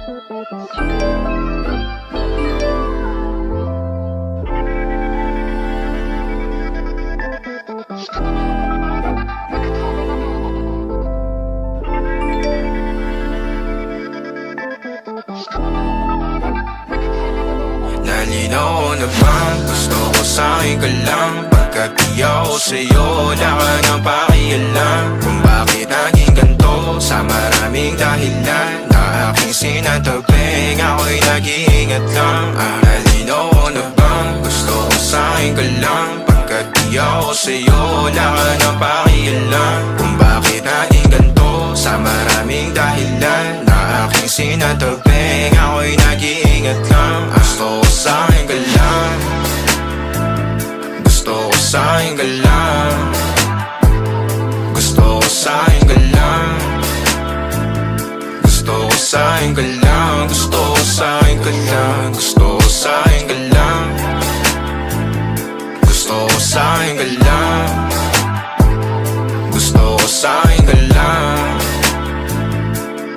Nalinaw na bang gusto ko sa'kin ka lang? Pagkat di ako sa'yo, wala ka nang pakialam. Kung bakit naging ganito sa maraming dahilan na aking sinataping, ako'y nag-iingat lang. Nalinaw na bang gusto ko sa'kin ka lang? Pagkat di ako sa'yo, wala ka nang pakialam. Kung bakit naging ganito sa maraming dahilan na aking sinataping, ako'y nag-iingat lang. Gusto ko sa'kin ka lang, gusto ko sa'kin ka lang, gusto ko sa'kin ka lang, gusto ko sa'kin ka lang, gusto ko sa'kin ka lang, gusto ko sa'kin ka lang, gusto ko sa'kin ka lang, gusto ko sa'kin ka lang,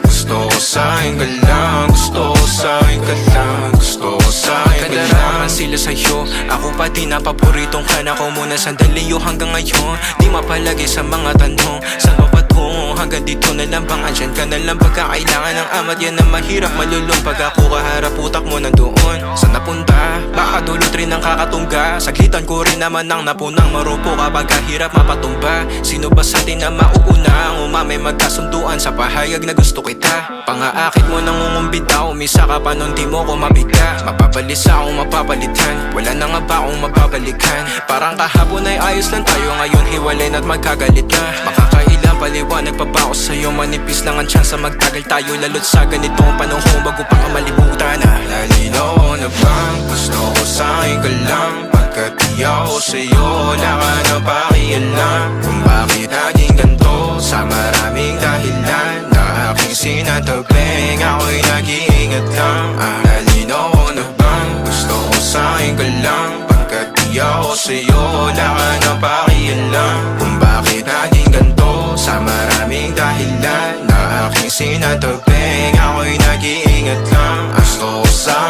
gusto ko sa'kin ka lang, gusto ko sa'kin ka lang, gusto ko sa'kin ka lang. Sila sa'yo, ako pati na paboritong ka na ko muna sandali yo hanggang ngayon. Di mapalagi sa mga tanong, saan pa patungo? Hanggang dito na lang bang andyan ka na lang pagkakailangan ng amat? Yan ang mahirap malulong pag ako kaharap utak mo nandoon. Saan napunta? Baka dulot rin ang kakatungga. Saglitan ko rin naman ang napunang marupo kapag kahirap mapatumba. Sino ba sa atin na mauuna ang umamay magkasunduan sa pahayag na gusto kita? Pangaakit mo nang umumbita, umisa ka pa nun di mo ko mabiga. Mapapalis akong mapapalitan, wala na nga ba akong mapabalikan? Parang kahapon ay ayos lang tayo, ngayon hiwalay na't magkagalit ka. Makakailang paliwanag pa ba ako sa'yo? Manipis lang ang tsansa magtagal tayo, lalo't sa ganitong panahon bago pa ka malibutan na. Nalinaw na bang gusto ko sa'kin ka lang? Pagkat di ako sa'yo, wala ka nang pakialam. Kung bakit naging ganito sa maraming dahilan na aking sinataping, ako'y nag-iingat lang. Nalinaw na bang gusto ko sa'kin ka lang? Pagkat di ako sa'yo, wala ka nang pakialam. Kung bakit naging ganito sa maraming dahilan na aking sinataping, ako'y nag-iingat lang. Gusto ko sa'kin